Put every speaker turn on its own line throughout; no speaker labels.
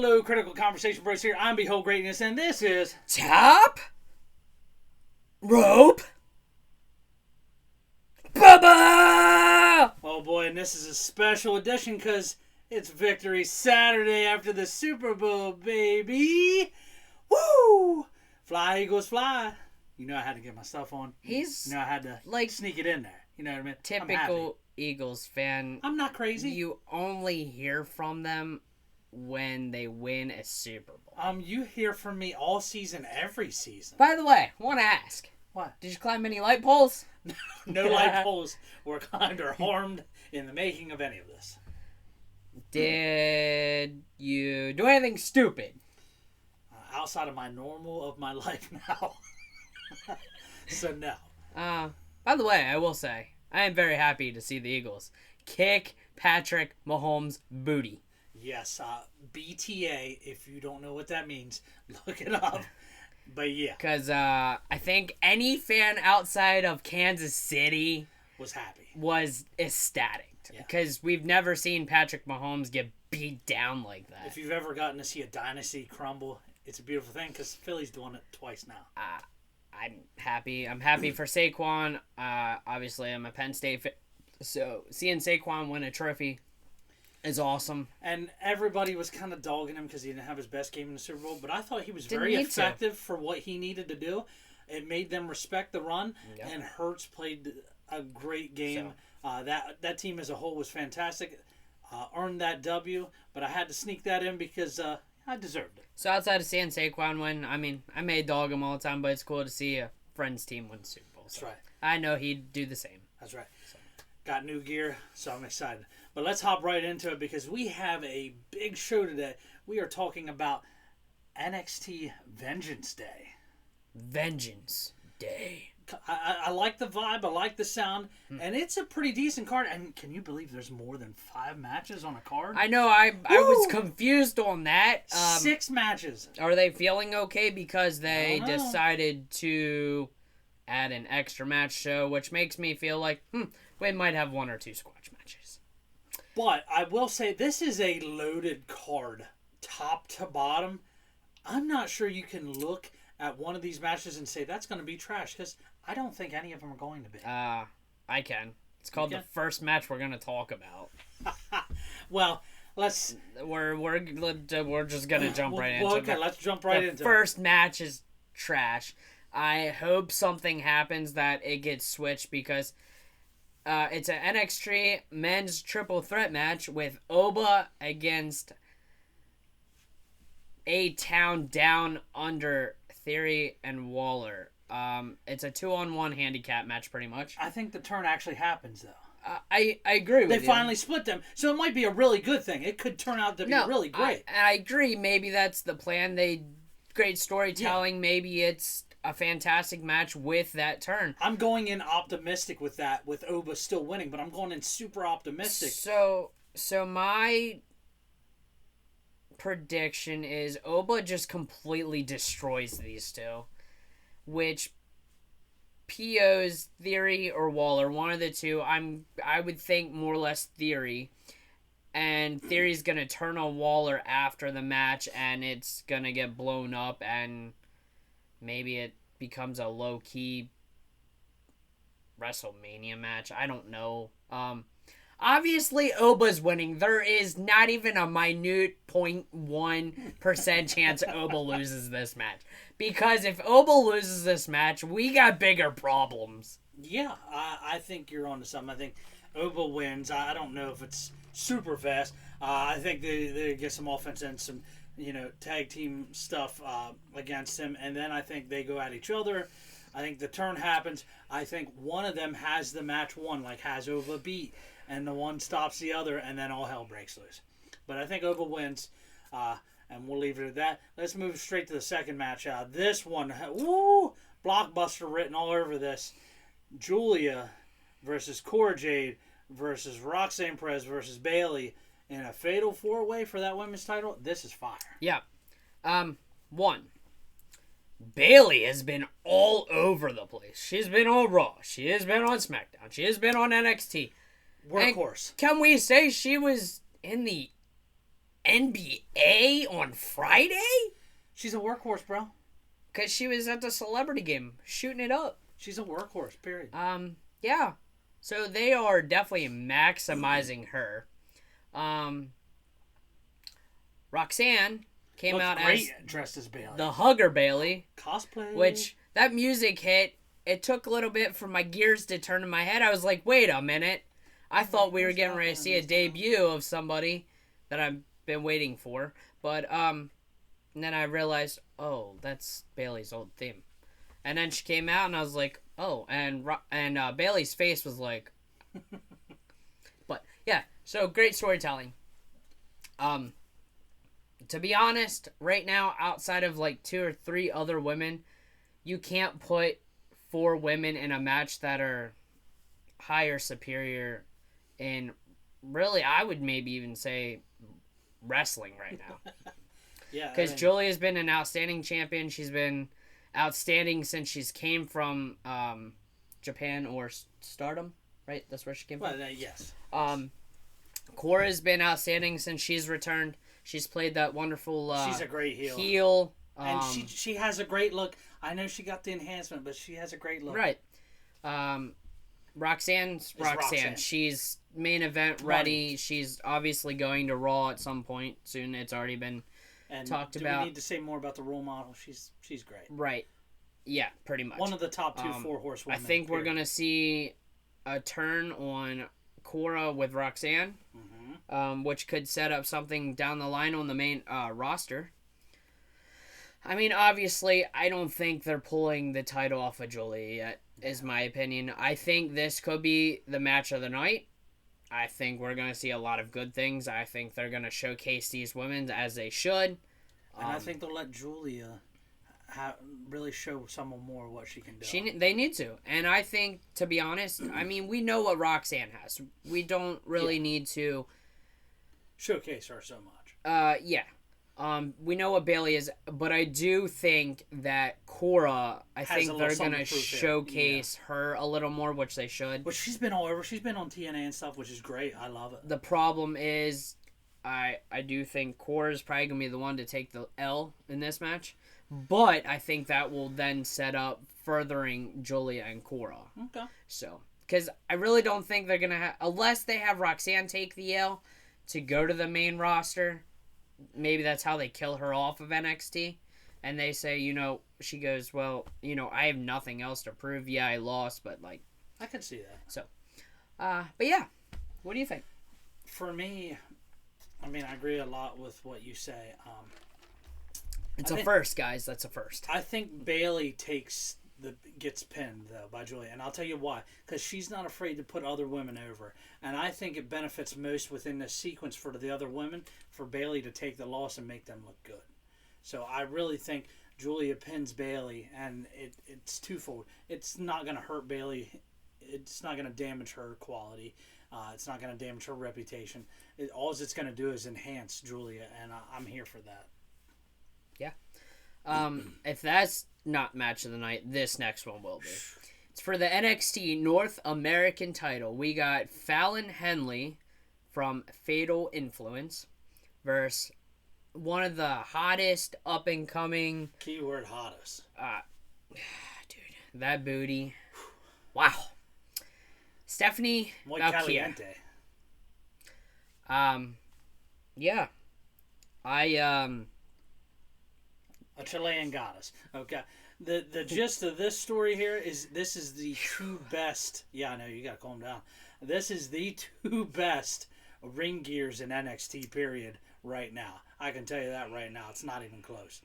Hello, Critical Conversation Bros here. I'm Behold Greatness, and this is
Top Rope Bubba!
Oh boy, and this is a special edition because it's Victory Saturday after the Super Bowl, baby! Woo! Fly, Eagles, fly. You know I had to get my stuff on. I had to sneak it in there. You know what I mean?
Typical Eagles fan.
I'm not crazy.
You only hear from them when they win a Super Bowl.
You hear from me all season, every season.
By the way, I want to ask.
What?
Did you climb any light poles?
No light poles were climbed or harmed in the making of any of this.
Did you do anything stupid?
Outside of my normal of my life now. So no.
By the way, I will say, I am very happy to see the Eagles kick Patrick Mahomes' booty.
Yes, BTA, if you don't know what that means, look it up. But yeah.
Because I think any fan outside of Kansas City
was happy.
Was ecstatic. Because we've never seen Patrick Mahomes get beat down like that.
If you've ever gotten to see a dynasty crumble, it's a beautiful thing because Philly's doing it twice now.
I'm happy. I'm happy for Saquon. Obviously, I'm a Penn State fan. So seeing Saquon win a trophy is awesome.
And everybody was kind of dogging him because he didn't have his best game in the Super Bowl. But I thought he was very effective for what he needed to do. It made them respect the run. Yep. And Hurts played a great game. So. That team as a whole was fantastic. Earned that W. But I had to sneak that in because I deserved it.
So outside of seeing Saquon win, I mean, I may dog him all the time, but it's cool to see a friend's team win the Super Bowl. So
that's right.
I know he'd do the same.
That's right. So. Got new gear, so I'm excited. But let's hop right into it because we have a big show today. We are talking about NXT Vengeance Day.
Vengeance Day.
I like the vibe. I like the sound. And it's a pretty decent card. And can you believe there's more than 5 matches on a card?
I know. I was confused on that.
6 matches.
Are they feeling okay because they decided to add an extra match show, which makes me feel like we might have 1 or 2 squash matches.
But I will say this is a loaded card, top to bottom. I'm not sure you can look at one of these matches and say that's going to be trash because I don't think any of them are going to be.
I can. It's called the first match we're going to talk about.
Well, let's.
We're just going to jump right into it.
Okay, let's jump right into it.
The first match is trash. I hope something happens that it gets switched because it's an NXT men's triple threat match with Oba against A-Town Down Under Theory and Waller. It's a 2-on-1 handicap match, pretty much.
I think the turn actually happens, though.
I agree with you.
They finally split them, so it might be a really good thing. It could turn out to be really great.
I agree. Maybe that's the plan. Great storytelling. Yeah. Maybe it's a fantastic match with that turn.
I'm going in optimistic with that, with Oba still winning, but I'm going in super optimistic.
So my prediction is Oba just completely destroys these two, which PO's Theory or Waller, one of the two. I would think more or less Theory, and Theory's gonna turn on Waller after the match, and it's gonna get blown up, and maybe it becomes a low key WrestleMania match. I don't know. Obviously, Oba's winning. There is not even a minute 0.1% chance Oba loses this match. Because if Oba loses this match, we got bigger problems.
Yeah, I think you're onto something. I think Oba wins. I don't know if it's super fast. I think they get some offense and some tag team stuff against him. And then I think they go at each other. I think the turn happens. I think one of them has the match won, like has Oba beat. And the one stops the other, and then all hell breaks loose. But I think Oba wins, and we'll leave it at that. Let's move straight to the second match. This one, blockbuster written all over this. Julia versus Cora Jade versus Roxanne Perez versus Bayley in a fatal 4-way for that women's title. This is fire.
Yeah. One. Bayley has been all over the place. She's been on Raw. She has been on SmackDown. She has been on NXT.
Workhorse.
And can we say she was in the NBA on Friday?
She's a workhorse, bro.
Because she was at the celebrity game shooting it up.
She's a workhorse, period.
Yeah. So they are definitely maximizing her. Roxanne came
Looked
out
great
as
dressed as Bailey.
the Hugger Bailey.
Cosplay.
Which, that music hit, it took a little bit for my gears to turn in my head. I was like, wait a minute. I thought we were getting ready to see a debut of somebody that I've been waiting for. But, and then I realized, oh, that's Bailey's old theme. And then she came out and I was like, oh, and Bailey's face was like, but yeah, so great storytelling. To be honest, right now, outside of like 2 or 3 other women, you can't put 4 women in a match that are higher superior in, really, I would maybe even say wrestling right now.
Yeah,
because Julia's been an outstanding champion. She's been outstanding since she's came from Japan or Stardom, right? That's where she came from.
Yes.
Cora's been outstanding since she's returned. She's played that wonderful.
She's a great heel.
And
she has a great look. I know she got the enhancement, but she has a great look.
Right. Roxanne's Roxanne. She's main event ready. Right. She's obviously going to Raw at some point soon. It's already been talked about.
We need to say more about the role model? She's great.
Right. Yeah, pretty much.
One of the top 2 4-horse women.
I think we're going to see a turn on Cora with Roxanne, which could set up something down the line on the main roster. I mean, obviously, I don't think they're pulling the title off of Julia yet, is my opinion. I think this could be the match of the night. I think we're going to see a lot of good things. I think they're going to showcase these women as they should.
And I think they'll let Julia really show someone more what she can do.
They need to. And I think, to be honest, I mean, we know what Roxanne has. We don't really need to
showcase her so much.
Yeah. We know what Bailey is, but I do think that Cora, I think they're going to showcase her a little more, which they should.
But she's been all over. She's been on TNA and stuff, which is great. I love it.
The problem is, I do think Cora's probably going to be the one to take the L in this match. But I think that will then set up furthering Julia and Cora.
Okay.
So, because I really don't think they're going to have, unless they have Roxanne take the L to go to the main roster, maybe that's how they kill her off of NXT. And they say, she goes, well, I have nothing else to prove. Yeah, I lost, but like.
I can see that.
So, but yeah. What do you think?
For me, I mean, I agree a lot with what you say.
It's a first, guys. That's a first.
I think Bailey gets pinned, though, by Julia. And I'll tell you why. Because she's not afraid to put other women over. And I think it benefits most within this sequence for the other women for Bailey to take the loss and make them look good. So I really think Julia pins Bailey, and it's twofold. It's not going to hurt Bailey. It's not going to damage her quality. It's not going to damage her reputation. All it's going to do is enhance Julia, and I'm here for that.
Yeah. If that's not match of the night, this next one will be. It's for the NXT North American title. We got Fallon Henley from Fatal Influence versus one of the hottest up-and-coming...
Keyword hottest.
Dude, that booty. Wow. Stephanie
Muy
Valkyria.
caliente.
Yeah.
A Chilean goddess. Okay. The gist of this story here is this is the 2 best... Yeah, I know, you gotta calm down. This is the 2 best ring gears in NXT, period, right now. I can tell you that right now. It's not even close.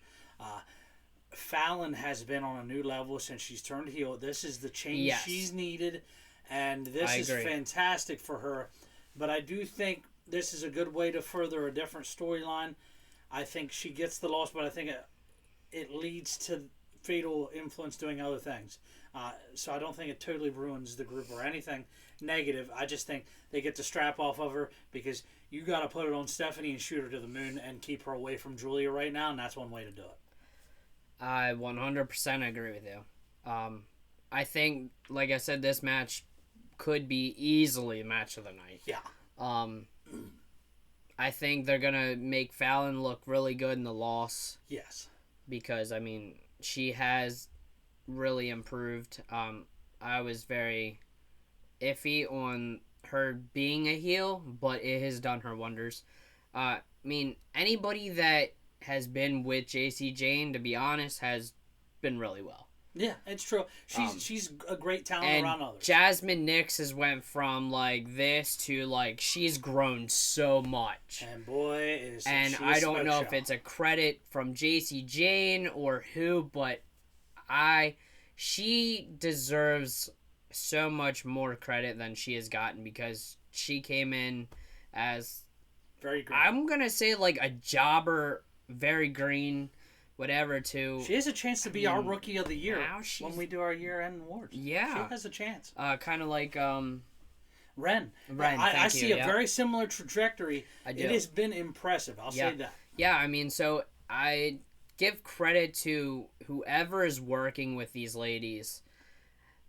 Fallon has been on a new level since she's turned heel. This is the change she's needed, and this is fantastic for her. But I do think this is a good way to further a different storyline. I think she gets the loss, but I think it leads to Fatal Influence doing other things. So I don't think it totally ruins the group or anything negative. I just think they get the strap off of her because you got to put it on Stephanie and shoot her to the moon and keep her away from Julia right now, and that's one way to do it.
I 100% agree with you. I think, like I said, this match could be easily match of the night.
Yeah.
I think they're gonna make Fallon look really good in the loss
Yes.
because I mean she has really improved. I was very iffy on her being a heel, but it has done her wonders. I mean, anybody that has been with JC Jane, to be honest, has been really well.
Yeah, it's true. She's a great talent
And
around others.
Jasmine Nix has went from like this to like she's grown so much.
And boy, is
And
she
I don't know
show.
if it's a credit from JC Jane or who, but she deserves so much more credit than she has gotten because she came in as
very green.
I'm gonna say like a jobber, very green, whatever.
She has a chance to be our rookie of the year
when
we do our year-end awards.
Yeah,
she has a chance.
Kind of like
Ren. I see a very similar trajectory.
I do.
It has been impressive. I'll say that.
Yeah, I mean, so I give credit to whoever is working with these ladies.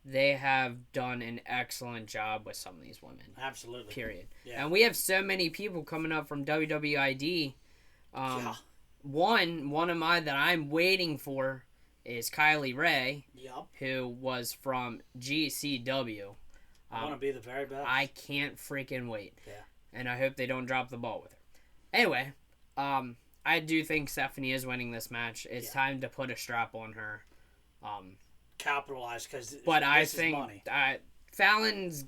They have done an excellent job with some of these women.
Absolutely.
Period.
Yeah.
And we have so many people coming up from WWID. One of mine that I'm waiting for is Kylie Ray, who was from GCW.
I want to be the very best.
I can't freaking wait.
Yeah.
And I hope they don't drop the ball with her. Anyway, I do think Stephanie is winning this match. It's time to put a strap on her.
Capitalize because
I think Fallon's.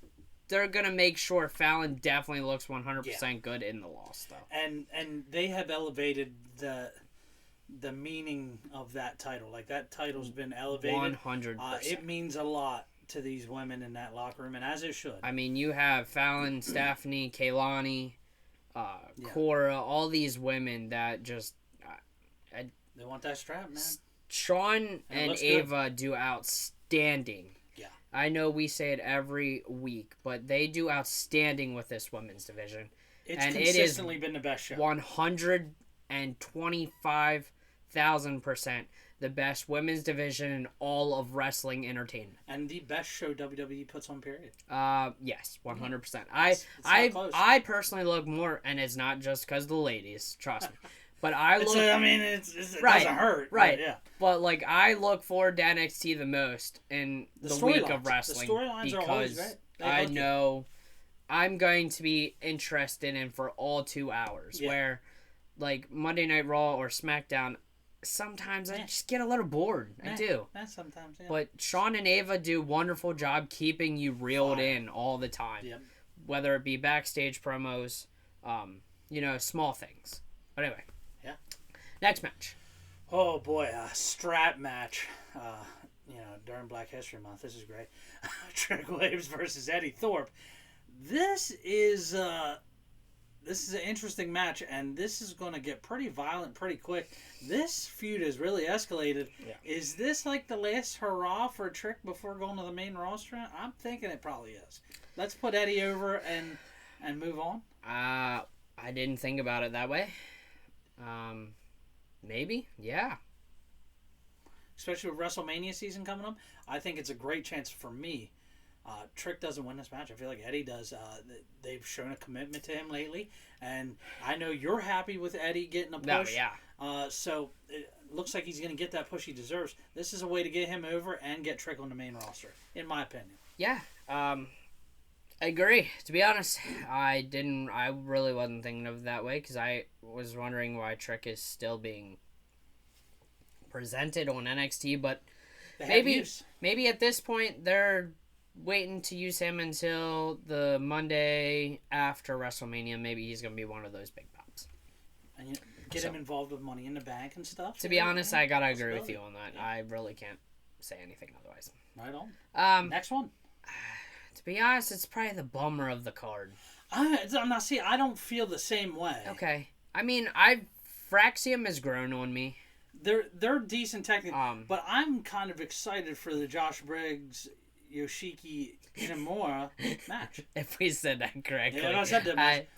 They're gonna make sure Fallon definitely looks 100% good in the loss, though.
And they have elevated the meaning of that title. Like that title's been elevated.
100%.
It means a lot to these women in that locker room, and as it should.
I mean, you have Fallon, Stephanie, Kaylani, Cora, all these women that just
they want that strap, man.
Sean and Ava do outstanding.
Yeah.
I know we say it every week, but they do outstanding with this women's division.
It's consistently been the best show.
125,000% the best women's division in all of wrestling entertainment.
And the best show WWE puts on, period.
Yes, 100%. I personally look more, and it's not just because the ladies, trust me. But I look.
It doesn't hurt.
Right.
Yeah.
But like I look forward to NXT the most in the week of wrestling
because
I know I'm going to be interested in for all 2 hours.
Yeah.
Where like Monday Night Raw or SmackDown, sometimes I just get a little bored. I do.
Sometimes. Yeah.
But Sean and Ava do a wonderful job keeping you reeled in all the time.
Yep.
Whether it be backstage promos, small things. But anyway.
Yeah.
Next match.
Oh boy, a strap match. During Black History Month. This is great. Trick Williams versus Eddie Thorpe. This is an interesting match, and this is going to get pretty violent pretty quick. This feud has really escalated.
Yeah.
Is this like the last hurrah for Trick before going to the main roster? I'm thinking it probably is. Let's put Eddie over and move on.
I didn't think about it that way. Maybe, yeah.
Especially with WrestleMania season coming up, I think it's a great chance for me. Trick doesn't win this match. I feel like Eddie does. They've shown a commitment to him lately, and I know you're happy with Eddie getting a push.
No, yeah.
So it looks like he's going to get that push he deserves. This is a way to get him over and get Trick on the main roster, in my opinion.
Yeah. I agree. To be honest, I really wasn't thinking of it that way because I was wondering why Trick is still being presented on NXT, but maybe at this point they're waiting to use him until the Monday after WrestleMania. Maybe he's going to be one of those big pops.
And get him involved with Money in the Bank and stuff.
To be honest, I got to agree with you on that. Yeah. I really can't say anything otherwise.
Right on. Next one.
To be honest, it's probably the bummer of the card.
I don't feel the same way.
Okay. I mean, Fraxium has grown on me.
They're decent technically, but I'm kind of excited for the Josh Briggs Yoshiki Inamura match.
If we said that correctly.
Yeah, I said that.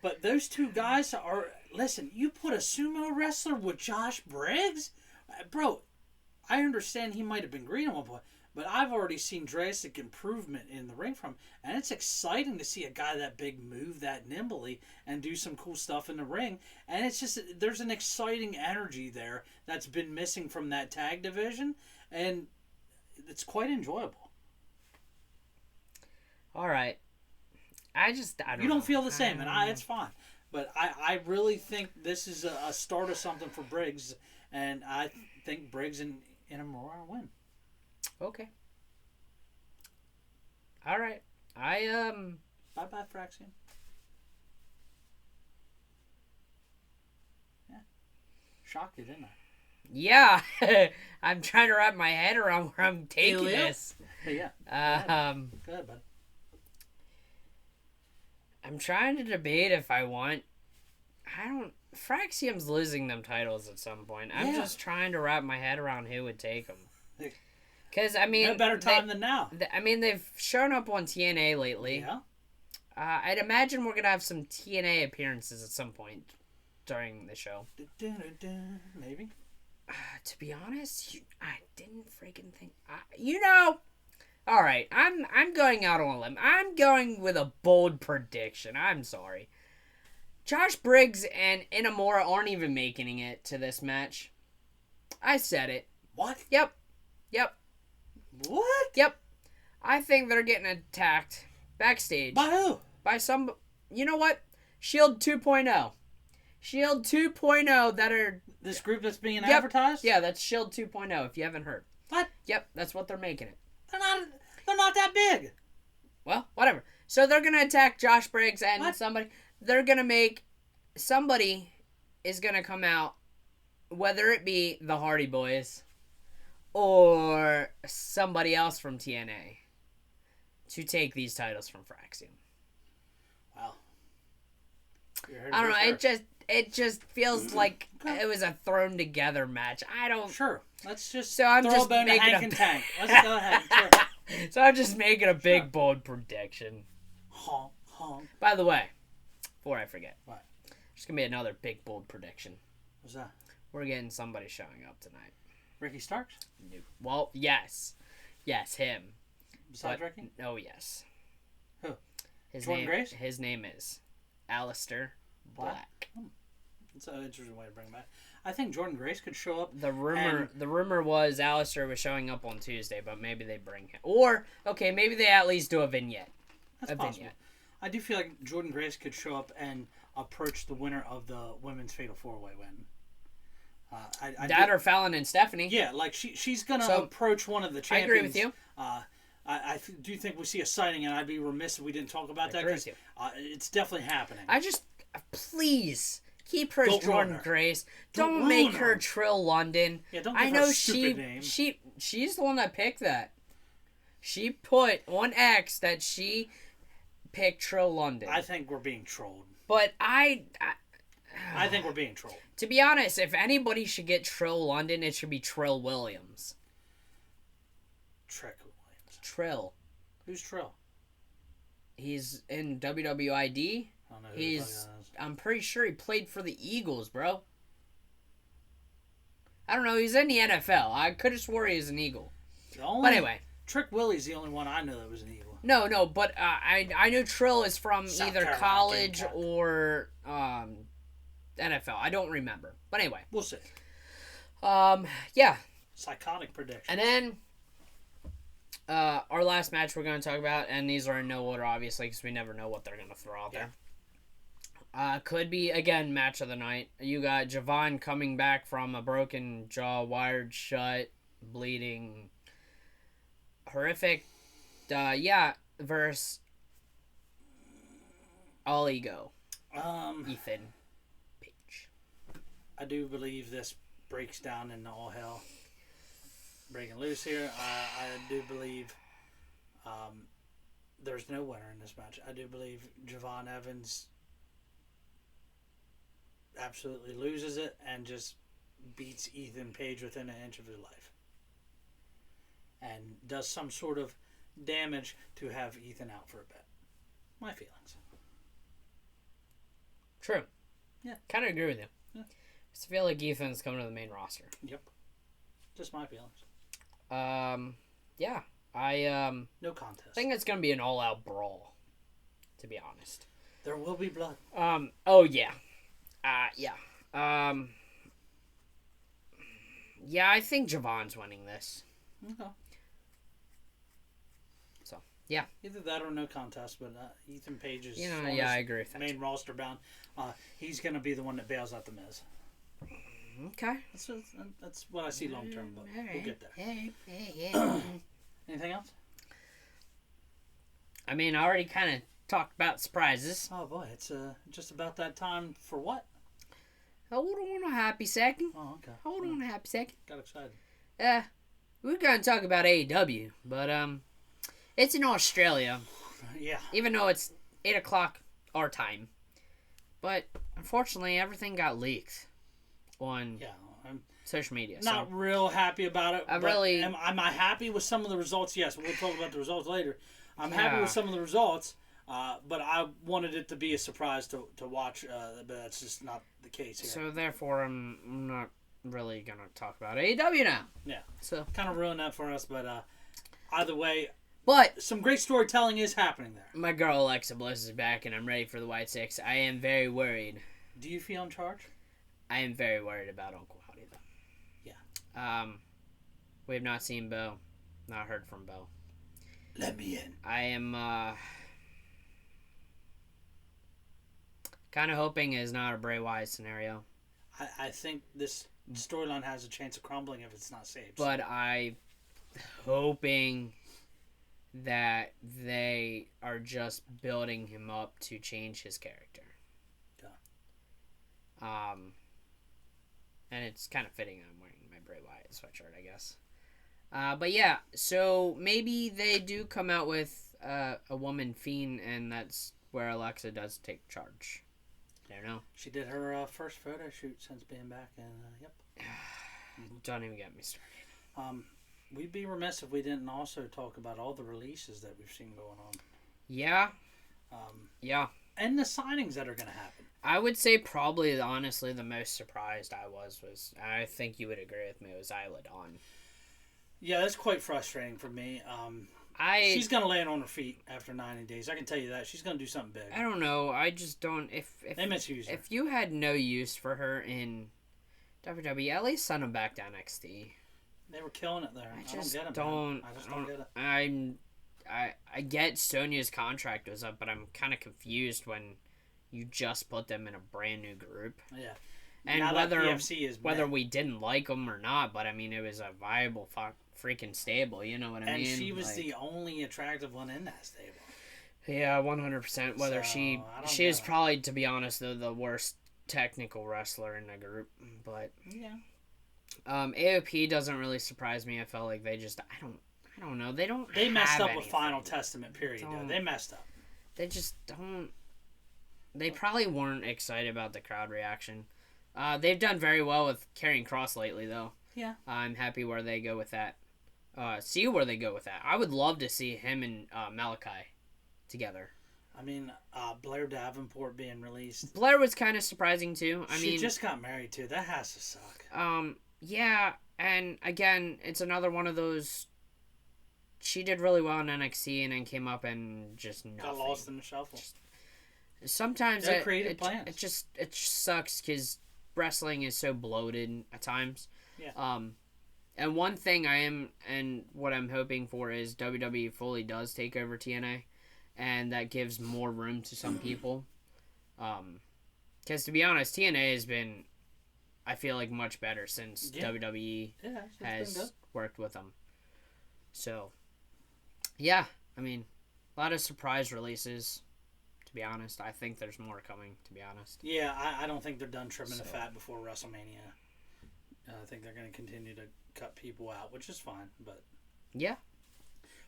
But those two guys are. Listen, you put a sumo wrestler with Josh Briggs, bro. I understand he might have been green at one point, but I've already seen drastic improvement in the ring from him. And it's exciting to see a guy that big move that nimbly and do some cool stuff in the ring. And it's just, there's an exciting energy there that's been missing from that tag division. And it's quite enjoyable.
All right. I don't
You don't
know.
feel the same, and it's fine. But I really think this is a start of something for Briggs, and I think Briggs and Inamura win.
Okay. All right.
Bye-bye, Fraxian. Yeah. Shocked you, didn't I?
Yeah. I'm trying to wrap my head around where I'm taking this.
Yeah. Go ahead, bud.
I'm trying to debate if I want... Fraxium's losing them titles at some point. I'm just trying to wrap my head around who would take them. Because, I mean...
No better time than now.
They've shown up on TNA lately.
Yeah.
I'd imagine we're going to have some TNA appearances at some point during the show.
Maybe.
To be honest, I didn't freaking think... All right, I'm going out on a limb. I'm going with a bold prediction. I'm sorry. Josh Briggs and Inamura aren't even making it to this match. I said it.
What?
Yep.
What?
Yep. I think they're getting attacked backstage.
By who?
By some... You know what? Shield 2.0. Shield 2.0 that are...
This group that's being advertised?
Yeah, that's Shield 2.0 if you haven't heard.
What?
Yep, that's what they're making it.
They're not that big.
Well, whatever. So they're going to attack Josh Briggs and somebody. They're going to make... Somebody is going to come out, whether it be the Hardy Boys or somebody else from TNA, to take these titles from Fraxium.
Wow.
I don't know. It just feels like it was a thrown together match. I don't...
Sure. Let's just
so I'm
throw
just
a bone to
making
Hank and Tank. Let's go ahead. Sure.
So I'm just making a big, bold prediction.
Honk, honk.
By the way, before I forget.
What?
There's going to be another big, bold prediction.
What's that?
We're getting somebody showing up tonight.
Ricky Starks?
No. Well, yes. Yes, him.
Besides Ricky?
Oh, yes.
Who?
Jordan
Grace?
His name is Alistair Black.
That's an interesting way to bring him back. I think Jordan Grace could show up.
The rumor was Alistair was showing up on Tuesday, but maybe they bring him. Or, okay, maybe they at least do a vignette.
That's possible. Vignette. I do feel like Jordan Grace could show up and approach the winner of the women's Fatal 4-Way win.
Or Fallon and Stephanie.
Yeah, like she's going to approach one of the champions.
I agree with you.
I do think we see a sighting, and I'd be remiss if we didn't talk about that, because it's definitely happening.
Please, keep her as Jordan Grace. Don't make her Trill London.
Yeah, don't give her a stupid name.
She's the one that picked that. She put on X that she picked Trill London.
I think we're being trolled.
But I
think we're being trolled.
To be honest, if anybody should get Trill London, it should be Trill Williams. Trill.
Who's Trill?
He's in WWID.
I don't know who the fuck that is.
I'm pretty sure he played for the Eagles, bro. I don't know. He's in the NFL. I could have swore he was an Eagle. But anyway.
Trick Willie's the only one I know that was an Eagle.
No, but I know Trill is from
South
either
Carolina,
college or NFL. I don't remember. But anyway.
We'll see.
Yeah.
Psychotic prediction.
And then our last match we're going to talk about, and these are in no order, obviously, because we never know what they're going to throw out there. Could be, again, match of the night. You got Javon coming back from a broken jaw, wired shut, bleeding. Horrific. Versus All Ego. Ethan Page.
I do believe this breaks down into all hell breaking loose here. I do believe there's no winner in this match. I do believe Javon Evans absolutely loses it and just beats Ethan Page within an inch of his life. And does some sort of damage to have Ethan out for a bit. My feelings.
True.
Yeah.
Kind of agree with you.
Yeah.
I feel like Ethan's coming to the main roster.
Yep. Just my feelings.
yeah, I
No contest.
think it's gonna be an all-out brawl. To be honest.
There will be blood.
Oh yeah. Yeah. Yeah, I think Javon's winning this.
Okay.
So, yeah.
Either that or no contest, but Ethan Page is
Yeah, I agree with that.
main roster bound. He's going to be the one that bails out the Miz.
Okay.
That's what I see long term, but we'll get there. Anything else?
I mean, I already kind of talked about surprises.
Oh boy, it's just about that time for what?
Hold on a happy second.
Oh, okay.
Hold on a happy second.
Got excited.
We're going to talk about AEW, but it's in Australia.
Yeah.
Even though it's 8 o'clock our time. But unfortunately, everything got leaked on social media.
Not real happy about it.
Am
I happy with some of the results? Yes, we'll talk about the results later. I'm happy with some of the results, but I wanted it to be a surprise to watch, but that's just not the case here.
So therefore, I'm not really going to talk about AEW now.
Yeah.
So
kind of ruined that for us, but either way,
but
some great storytelling is happening there.
My girl Alexa Bliss is back, and I'm ready for the White Six. I am very worried.
Do you feel in charge?
I am very worried about Uncle Howdy, though.
Yeah.
We have not seen Bo. Not heard from Bo.
Let me in.
I am kind of hoping it's not a Bray Wyatt scenario.
I think this storyline has a chance of crumbling if it's not saved.
But I'm hoping that they are just building him up to change his character.
Yeah.
And it's kind of fitting I'm wearing my Bray Wyatt sweatshirt, I guess. But yeah, so maybe they do come out with a woman fiend, and that's where Alexa does take charge. I don't know.
She did her first photo shoot since being back, and yep.
Don't even get me started.
We'd be remiss if we didn't also talk about all the releases that we've seen going on.
Yeah. Yeah.
And the signings that are going to happen.
I would say probably, honestly, the most surprised I was, I think you would agree with me, was Isla Dawn. Yeah,
that's quite frustrating for me. She's going to land on her feet after 90 days. I can tell you that. She's going to do something big.
I don't know. I just don't... If
they misuse her.
If you had no use for her in WWE, at least send them back to NXT.
They were killing it there.
I
just
don't
get it.
I get Sonya's contract was up, but I'm kind of confused when you just put them in a brand new group.
Yeah.
And
now
whether we didn't like them or not, but I mean, it was a viable freaking stable. You know what I mean?
And she was the only attractive one in that stable.
Yeah, 100%. Whether she is probably, to be honest, the worst technical wrestler in the group, but
yeah.
AOP doesn't really surprise me. I felt like they just I don't know. They
messed up with Final Testament period. Though. They messed up.
They just don't. They probably weren't excited about the crowd reaction. They've done very well with Karrion Kross lately, though.
Yeah.
I'm happy where they go with that. See where they go with that. I would love to see him and Malachi together.
I mean, Blair Davenport being released.
Blair was kind of surprising, too.
She just got married, too. That has to suck.
Yeah, and again, it's another one of those... She did really well in NXT and then came up and just nothing.
Got lost in the shuffle.
Sometimes
creative plans.
It just sucks because wrestling is so bloated at times.
Yeah.
And one thing what I'm hoping for is WWE fully does take over TNA, and that gives more room to some people. Because to be honest, TNA has been, I feel like, much better since WWE has worked with them. So, yeah, I mean, a lot of surprise releases. To be honest, I think there's more coming. To be honest,
yeah, I don't think they're done trimming the fat before WrestleMania. I think they're going to continue to cut people out, which is fine, but
yeah,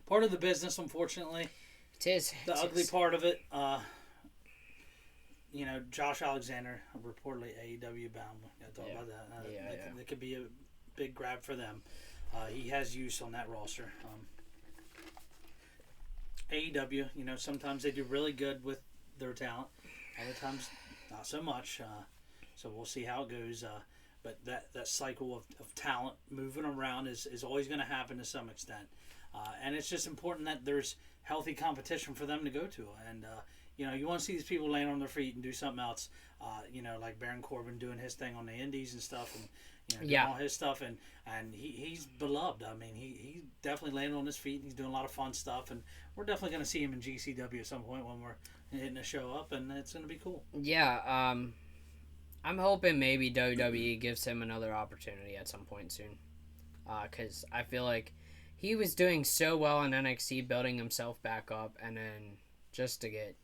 part of the business, unfortunately.
It is
the ugly part of it. Josh Alexander, reportedly AEW bound. Got to talk about that. That could be a big grab for them. He has use on that roster. AEW, sometimes they do really good with their talent. Other times, not so much. So we'll see how it goes. But that cycle of talent moving around is always going to happen to some extent. And it's just important that there's healthy competition for them to go to. And, you want to see these people land on their feet and do something else, like Baron Corbin doing his thing on the indies and stuff and, doing all his stuff. And he's beloved. I mean, he definitely landed on his feet and he's doing a lot of fun stuff. And we're definitely going to see him in GCW at some point when we're hitting a show up, and it's going to be cool.
Yeah, I'm hoping maybe WWE gives him another opportunity at some point soon. Because I feel like he was doing so well in NXT, building himself back up, and then just to get,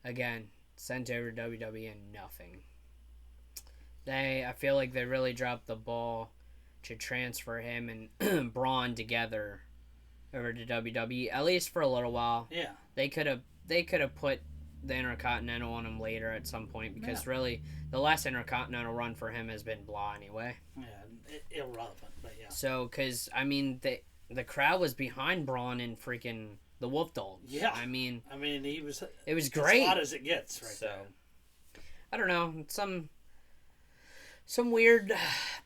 again, sent over to WWE and nothing. I feel like they really dropped the ball to transfer him and Braun together over to WWE, at least for a little while.
Yeah.
They could have put the Intercontinental on him later at some point, because really the last Intercontinental run for him has been blah anyway.
Yeah, irrelevant, but yeah.
So, because, I mean, the crowd was behind Braun and freaking the Wolf Dogs.
Yeah.
I mean,
he was...
It was great.
As hot as it gets right there.
I don't know. Some weird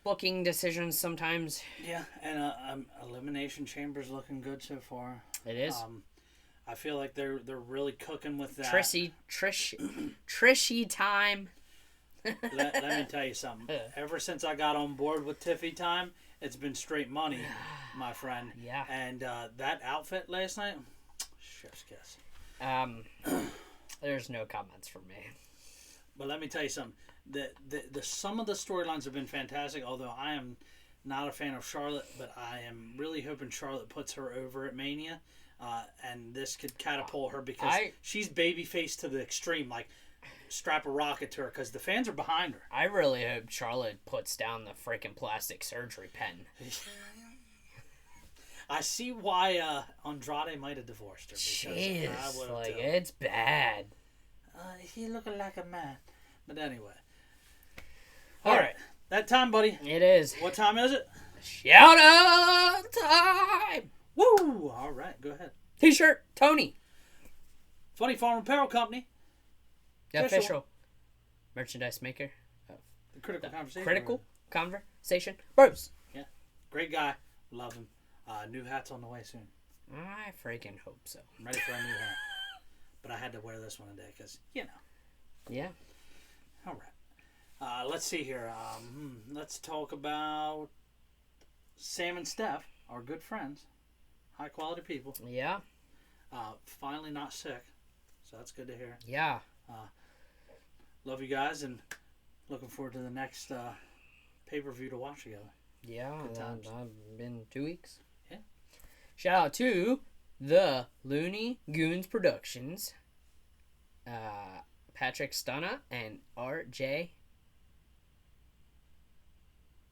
booking decisions sometimes.
Yeah, and Elimination Chamber's looking good so far.
It is.
I feel like they're really cooking with that.
Trishy time.
let me tell you something. Ever since I got on board with Tiffy time, it's been straight money, my friend.
Yeah.
And that outfit last night, chef's kiss.
There's no comments from me.
But let me tell you something. The some of the storylines have been fantastic, although I am not a fan of Charlotte, but I am really hoping Charlotte puts her over at Mania. And this could catapult her because she's babyface to the extreme. Like, strap a rocket to her because the fans are behind her.
I really hope Charlotte puts down the freaking plastic surgery pen.
I see why Andrade might have divorced her.
Jeez, it's bad.
He looking like a man. But anyway. All right. That time, buddy.
It is.
What time is it?
Shout out time!
Woo! All right, go ahead.
T-shirt, Tony.
Funny Farm Apparel Company.
The official merchandise maker.
The Critical
Conversation. Bros.
Yeah. Great guy. Love him. New hat's on the way soon.
I freaking hope so.
I'm ready for a new hat. But I had to wear this one today because,
Yeah.
All right. Let's see here. Let's talk about Sam and Steph, our good friends. High quality people.
Yeah.
Finally not sick. So that's good to hear.
Yeah.
Love you guys and looking forward to the next pay-per-view to watch together.
Yeah. I've been 2 weeks.
Yeah.
Shout out to the Looney Goons Productions. Patrick Stunna and R.J.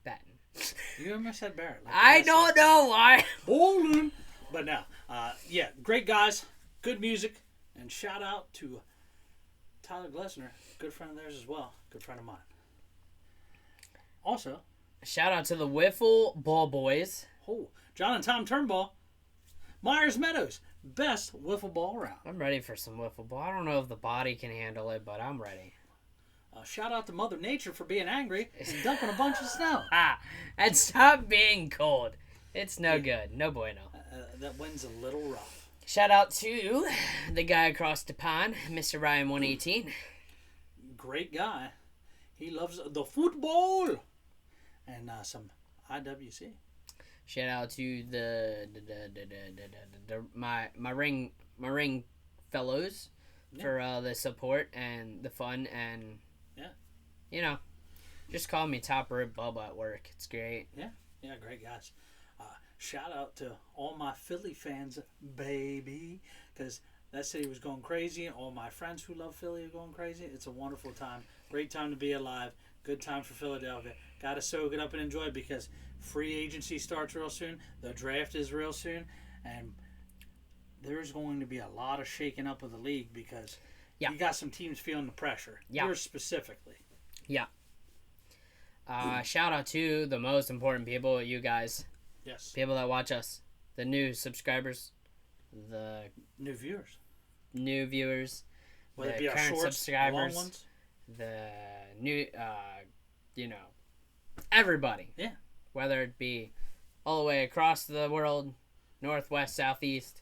Batten.
You almost said Barrett. Like
I don't know why.
Bowling. But no. Great guys. Good music. And shout out to Tyler Glessner. Good friend of theirs as well. Good friend of mine. Also.
Shout out to the Wiffle Ball Boys.
Oh, John and Tom Turnbull. Myers Meadows. Best wiffle ball around.
I'm ready for some wiffle ball. I don't know if the body can handle it, but I'm ready.
Shout out to Mother Nature for being angry and dumping a bunch of snow.
And stop being cold. It's no good. No bueno.
That wind's a little rough.
Shout out to the guy across the pond, Mr. Ryan 118.
Great guy. He loves the football and some IWC.
Shout out to my ring fellows for the support and the fun and just call me Top Rib Bubba at work. It's great.
Yeah, great guys. Shout out to all my Philly fans, baby, because that city was going crazy. All my friends who love Philly are going crazy. It's a wonderful time. Great time to be alive. Good time for Philadelphia. Got to soak it up and enjoy it because free agency starts real soon. The draft is real soon. And there's going to be a lot of shaking up of the league because you got some teams feeling the pressure. Yours specifically.
Yeah. Shout out to the most important people, you guys.
Yes.
People that watch us. The new subscribers. The
new viewers.
Whether
it
the
be our
current
shorts,
subscribers.
long ones.
The new, everybody.
Yeah.
Whether it be all the way across the world northwest, southeast.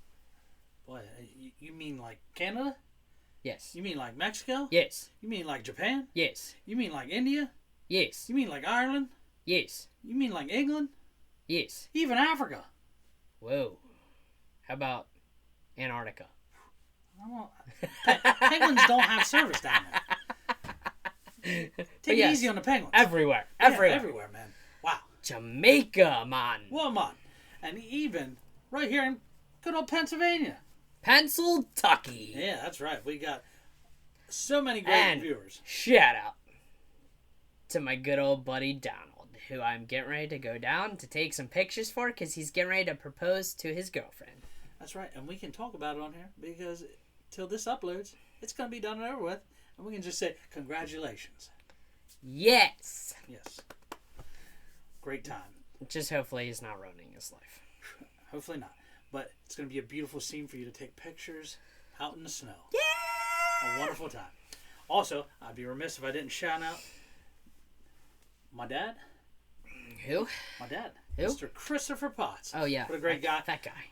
Boy, you mean like Canada?
Yes.
You mean like Mexico?
Yes.
You mean like Japan?
Yes.
You mean like India?
Yes.
You mean like Ireland?
Yes.
You mean like England?
Yes.
Even Africa?
Whoa. How about Antarctica?
Penguins don't have service down there. Take it easy on the penguins.
Everywhere.
Yeah, everywhere, man. Wow.
Jamaica, man.
Well, man. And even right here in good old Pennsylvania.
Pennsylvania.
Yeah, that's right. We got so many great viewers.
Shout out to my good old buddy Donald, who I'm getting ready to go down to take some pictures for because he's getting ready to propose to his girlfriend.
That's right. And we can talk about it on here because till this uploads, it's going to be done and over with. And we can just say, congratulations.
Yes.
Yes. Great time.
Just hopefully he's not ruining his life.
Hopefully not. But it's going to be a beautiful scene for you to take pictures out in the snow.
Yeah!
A wonderful time. Also, I'd be remiss if I didn't shout out my dad.
Who?
My dad.
Who?
Mr. Christopher Potts.
Oh, yeah.
What a great guy.
That guy.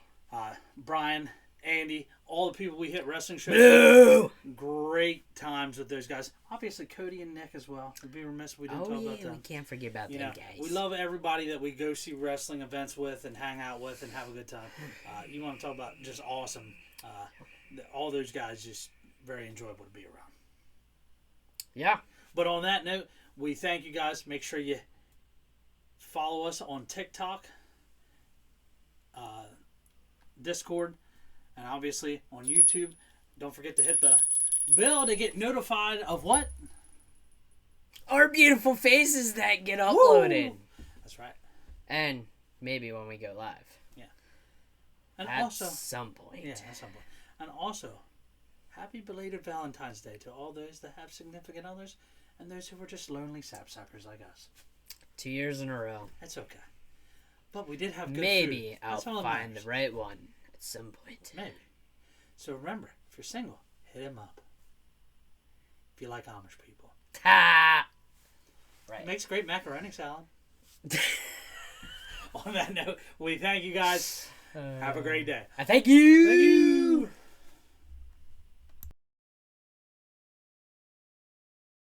Brian, Andy, all the people we hit wrestling shows.
Blue!
Great times with those guys. Obviously, Cody and Nick as well. We'd be remiss if we didn't talk about them.
We can't forget about them guys.
We love everybody that we go see wrestling events with and hang out with and have a good time. You want to talk about just awesome. All those guys just very enjoyable to be around.
Yeah.
But on that note, we thank you guys. Make sure you follow us on TikTok, Discord, and obviously on YouTube. Don't forget to hit the bell to get notified of what?
Our beautiful faces that get uploaded.
Woo! That's right.
And maybe when we go live.
Yeah. And
at
also
some point.
Yeah, at some point. And also, happy belated Valentine's Day to all those that have significant others and those who were just lonely sapsuckers like us.
2 years in a row.
That's okay. But we did have good
Maybe
food.
I'll find the right one at some point.
Maybe. So remember, if you're single, hit him up. If you like Amish people.
Ha! Right.
It makes great macaroni salad. On that note, we thank you guys. Have a great day.
I thank you.
Thank you.